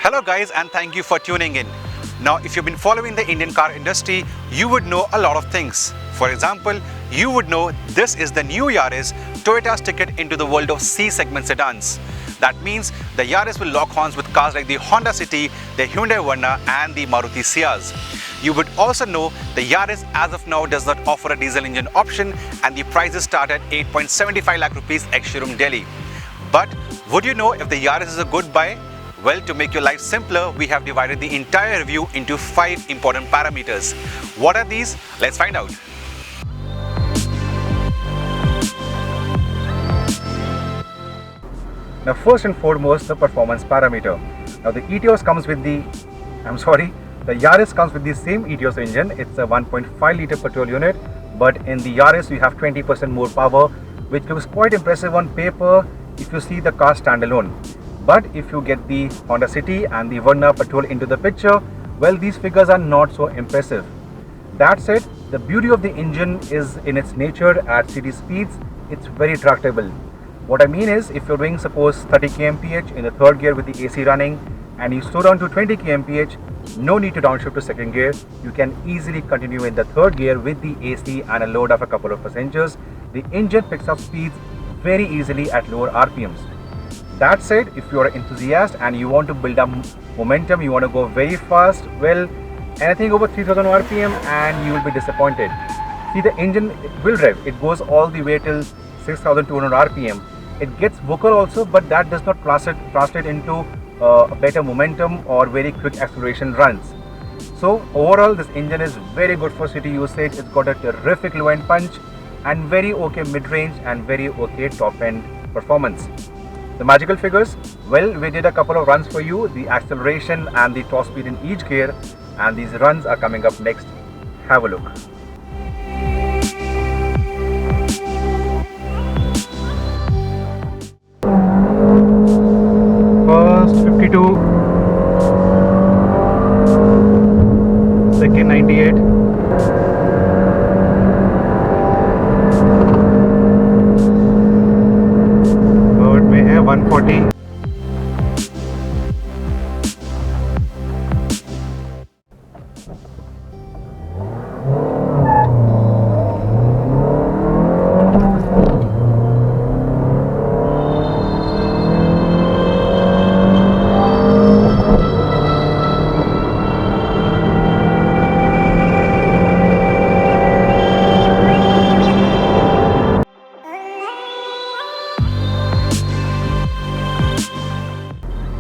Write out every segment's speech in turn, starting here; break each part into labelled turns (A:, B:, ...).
A: Hello guys, and thank you for tuning in. Now if you've been following the Indian car industry, you would know a lot of things. For example, you would know this is the new Yaris, Toyota's ticket into the world of C-segment sedans. That means the Yaris will lock horns with cars like the Honda City, the Hyundai Verna and the Maruti Ciaz. You would also know the Yaris as of now does not offer a diesel engine option and the prices start at 8.75 lakh rupees ex-showroom Delhi. But would you know if the Yaris is a good buy? Well, to make your life simpler, we have divided the entire review into 5 important parameters. What are these? Let's find out. Now, first and foremost, the performance parameter. Now, the Yaris comes with the same Etios engine. It's a 1.5 litre petrol unit, but in the Yaris, we have 20% more power, which looks quite impressive on paper if you see the car standalone. But if you get the Honda City and the Verna petrol into the picture, well, these figures are not so impressive. That said, the beauty of the engine is in its nature. At city speeds, it's very tractable. What I mean is, if you're doing suppose 30 kmph in the third gear with the AC running and you slow down to 20 kmph, no need to downshift to second gear. You can easily continue in the third gear with the AC and a load of a couple of passengers. The engine picks up speeds very easily at lower RPMs. That said, if you are an enthusiast and you want to build up momentum, you want to go very fast, well, anything over 3000 RPM and you will be disappointed. See, the engine will rev. It goes all the way till 6200 RPM. It gets vocal also, but that does not translate into a better momentum or very quick acceleration runs. So overall, this engine is very good for city usage. It's got a terrific low end punch and very okay mid-range and very okay top end performance. The magical figures, well, we did a couple of runs for you, the acceleration and the top speed in each gear, and these runs are coming up next. Have a look. First 52, second 98, third में है 140,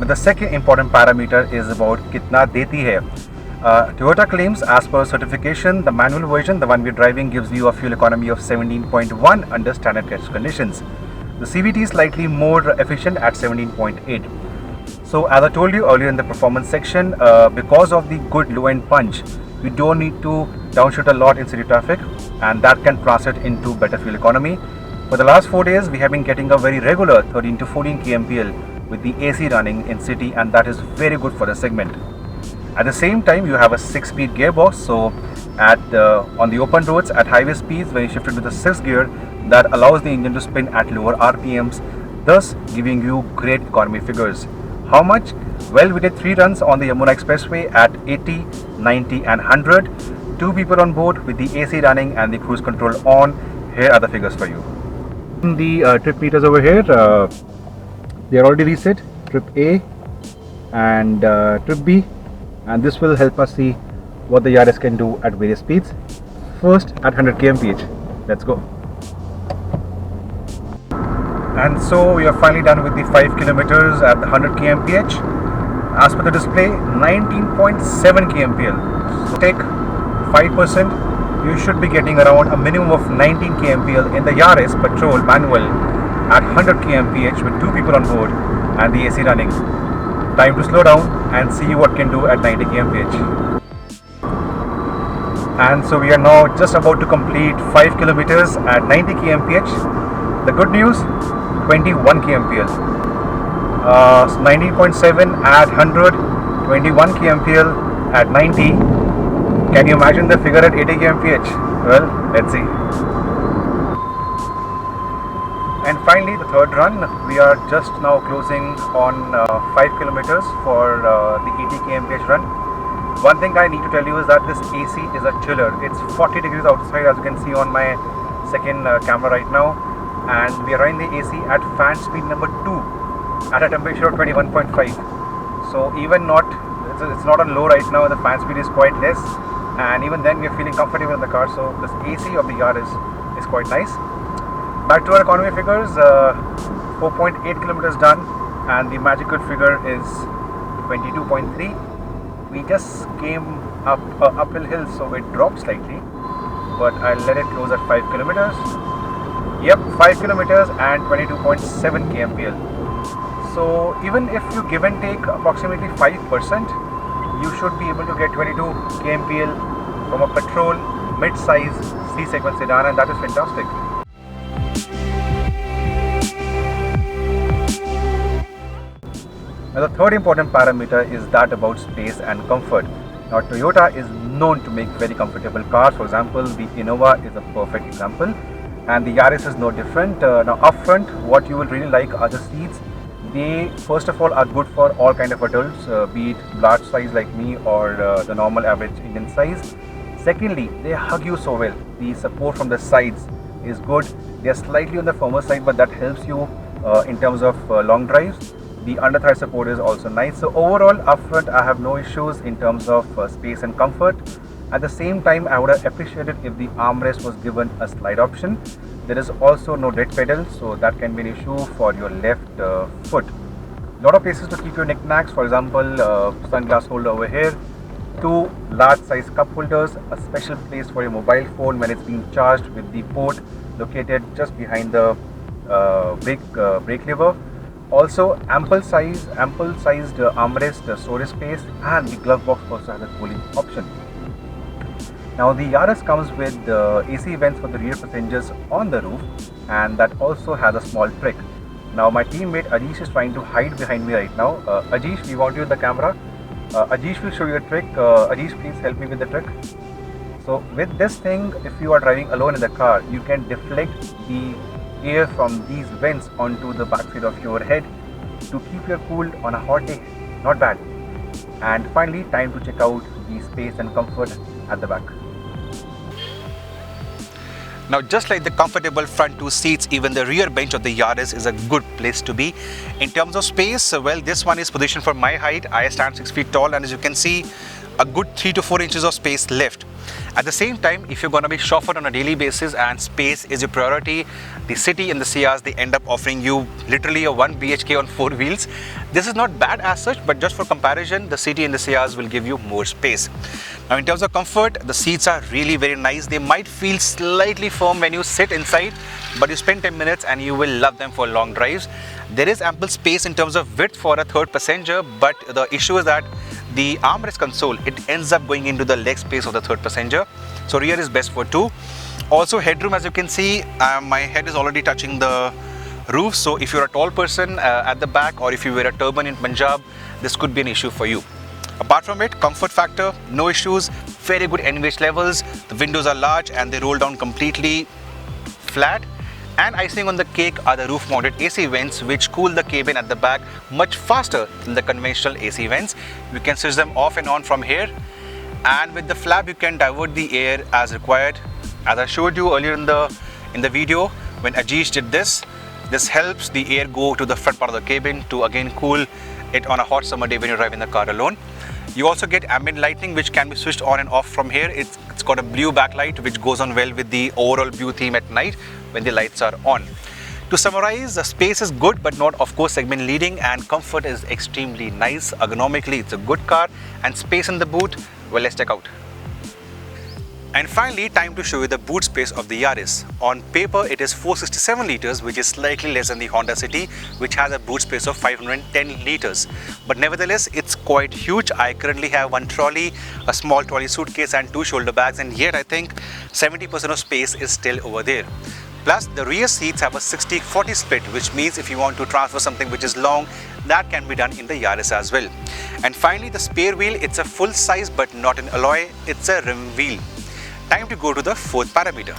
A: the second important parameter is about kitna deti hai. Toyota claims, as per certification, the manual version, the one we're driving, gives you a fuel economy of 17.1 under standard test conditions. The CVT is slightly more efficient at 17.8. So as I told you earlier in the performance section, because of the good low end punch, we don't need to downshift a lot in city traffic, and that can translate into better fuel economy. For the last 4 days, we have been getting a very regular 13 to 14 kmpl with the AC running in city, and that is very good for the segment. At the same time, you have a 6-speed gearbox, so on the open roads at highway speeds, when you shift it to the 6th gear, that allows the engine to spin at lower RPMs, thus giving you great economy figures. How much? Well, we did 3 runs on the Yamuna Expressway at 80, 90 and 100. 2 people on board with the AC running and the cruise control on. Here are the figures for you. The trip meters over here, they are already reset, trip A and trip B, and this will help us see what the Yaris can do at various speeds. First at 100 kmph, let's go. And so we are finally done with the 5 kilometers at the 100 kmph. As per the display, 19.7 kmpl. So take 5%, you should be getting around a minimum of 19 kmpl in the Yaris petrol manual at 100 kmph with 2 people on board and the AC running. Time to slow down and see what can do at 90 kmph. And so we are now just about to complete 5 kilometers at 90 kmph. The good news, 21 kmpl. 19.7 at 100, 21 kmpl at 90. Can you imagine the figure at 80 kmph? Well, let's see. And finally, the third run, we are just now closing on 5 kilometers for the 80 kmph run. One thing I need to tell you is that this AC is a chiller. It's 40 degrees outside, as you can see on my second camera right now, and we are running the AC at fan speed number 2 at a temperature of 21.5. So even not, it's not on low right now, the fan speed is quite less, and even then we are feeling comfortable in the car. So this AC of the Yaris is quite nice. Back to our economy figures, 4.8 kilometers done, and the magical figure is 22.3. We just came up uphill hill, so it dropped slightly, but I'll let it close at 5 kilometers. Yep, 5 kilometers and 22.7 kmpl. So even if you give and take approximately 5%, you should be able to get 22 kmpl from a petrol mid-size C-segment sedan, and that is fantastic. Now the third important parameter is that about space and comfort. Now Toyota is known to make very comfortable cars. For example, the Innova is a perfect example, and the Yaris is no different. Now up front, what you will really like are the seats. They first of all are good for all kind of adults, be it large size like me or the normal average Indian size. Secondly, they hug you so well. The support from the sides is good. They are slightly on the firmer side, but that helps you in terms of long drives. The under thigh support is also nice. So overall, up front, I have no issues in terms of space and comfort. At the same time, I would have appreciated if the armrest was given a slide option. There is also no dead pedal, so that can be an issue for your left foot. A lot of places to keep your knickknacks. For example, sunglass holder over here, 2 large size cup holders, a special place for your mobile phone when it's being charged with the port located just behind the brake lever. Also ample sized armrest storage space, and the glove box also has a cooling option. Now the Yaris comes with AC vents for the rear passengers on the roof, and that also has a small trick. Now my teammate Ajish is trying to hide behind me right now. Ajish, we want you in the camera. Ajish will show you a trick. Ajish, please help me with the trick. So with this thing, if you are driving alone in the car, you can deflect the air from these vents onto the backside of your head to keep you cool on a hot day. Not bad. And finally, time to check out the space and comfort at the back. Now, just like the comfortable front 2 seats, even the rear bench of the Yaris is a good place to be. In terms of space, well, this one is positioned for my height. I stand 6 feet tall, and as you can see, a good 3 to 4 inches of space left. At the same time, if you're going to be chauffeured on a daily basis and space is your priority, the City and the Ciaz, they end up offering you literally a 1 BHK on 4 wheels. This is not bad as such, but just for comparison, the City and the Ciaz will give you more space. Now in terms of comfort, the seats are really very nice. They might feel slightly firm when you sit inside, but you spend 10 minutes and you will love them for long drives. There is ample space in terms of width for a third passenger, but the issue is that the armrest console, it ends up going into the leg space of the third passenger. So rear is best for 2. Also headroom, as you can see, my head is already touching the roof. So if you're a tall person at the back, or if you wear a turban in Punjab, this could be an issue for you. Apart from it, comfort factor, no issues, very good NVH levels. The windows are large and they roll down completely flat. And icing on the cake are the roof-mounted AC vents, which cool the cabin at the back much faster than the conventional AC vents. You can switch them off and on from here. And with the flap, you can divert the air as required. As I showed you earlier in the video, when Ajish did this, this helps the air go to the front part of the cabin to again cool it on a hot summer day when you're driving the car alone. You also get ambient lighting, which can be switched on and off from here. It's got a blue backlight, which goes on well with the overall blue theme at night when the lights are on. To summarize, the space is good, but not of course segment leading, and comfort is extremely nice. Ergonomically, it's a good car, and space in the boot, well, let's check out. And finally, time to show you the boot space of the Yaris. On paper, it is 467 liters, which is slightly less than the Honda City, which has a boot space of 510 liters. But nevertheless, it's quite huge. I currently have 1 trolley, a small trolley suitcase, and 2 shoulder bags, and yet I think 70% of space is still over there. Plus, the rear seats have a 60-40 split, which means if you want to transfer something which is long, that can be done in the Yaris as well. And finally, the spare wheel, it's a full size but not an alloy, it's a rim wheel. Time to go to the fourth parameter.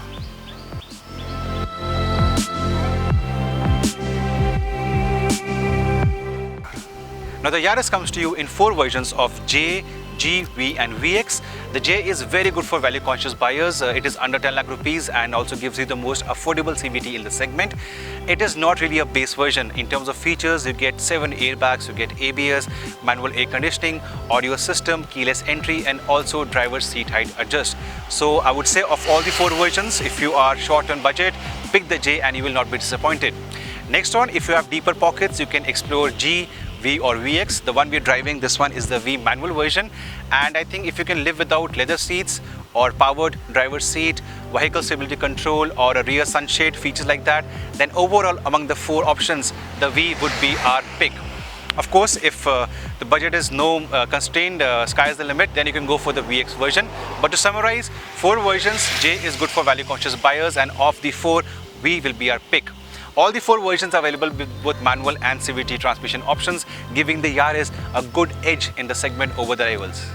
A: Now the Yaris comes to you in 4 versions of J, G, V and VX. The J is very good for value conscious buyers. It is under 10 lakh rupees and also gives you the most affordable CVT in the segment. It is not really a base version. In terms of features, you get 7 airbags, you get ABS, manual air conditioning, audio system, keyless entry and also driver's seat height adjust. So I would say of all the 4 versions, if you are short on budget, pick the J and you will not be disappointed. Next on, if you have deeper pockets, you can explore G, V or VX. The one we're driving, this one is the V manual version, and I think if you can live without leather seats or powered driver's seat, vehicle stability control or a rear sunshade, features like that, then overall among the 4 options, the V would be our pick. Of course, if the budget is no constrained, sky is the limit, then you can go for the VX version. But to summarize, 4 versions, J is good for value conscious buyers, and of the 4, V will be our pick. All the 4 versions are available with both manual and CVT transmission options, giving the Yaris a good edge in the segment over the rivals.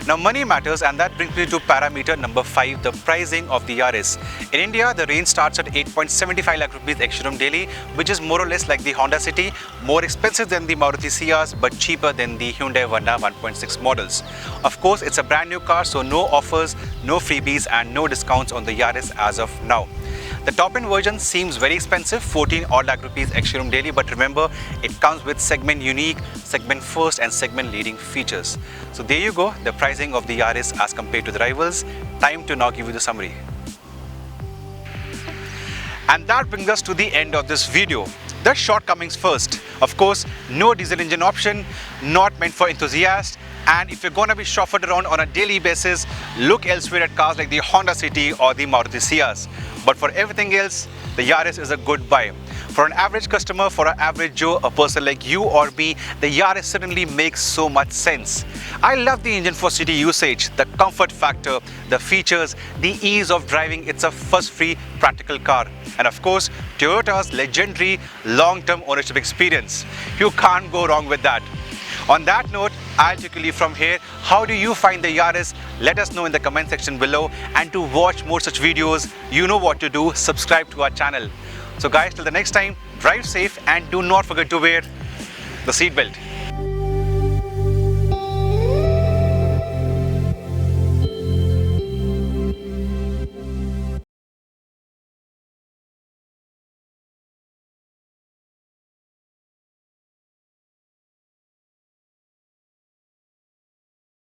A: Now money matters, and that brings me to parameter number 5, the pricing of the Yaris. In India, the range starts at 8.75 lakh rupees ex-showroom daily, which is more or less like the Honda City, more expensive than the Maruti Ciaz, but cheaper than the Hyundai Verna 1.6 models. Of course, it's a brand new car, so no offers, no freebies and no discounts on the Yaris as of now. The top-end version seems very expensive, 14 odd lakh rupees ex-showroom daily, but remember, it comes with segment unique, segment first and segment leading features. So there you go, the pricing of the Yaris as compared to the rivals. Time to now give you the summary. And that brings us to the end of this video. The shortcomings first. Of course, no diesel engine option, not meant for enthusiasts. And if you're going to be chauffeured around on a daily basis, look elsewhere at cars like the Honda City or the Maruti Ciaz. But for everything else, the Yaris is a good buy. For an average customer, for an average Joe, a person like you or me, the Yaris certainly makes so much sense. I love the engine for city usage, the comfort factor, the features, the ease of driving. It's a fuss-free, practical car. And of course, Toyota's legendary long-term ownership experience. You can't go wrong with that. On that note, I'll take you leave from here. How do you find the Yaris? Let us know in the comment section below. And to watch more such videos, you know what to do. Subscribe to our channel. So guys, till the next time, drive safe and do not forget to wear the seatbelt.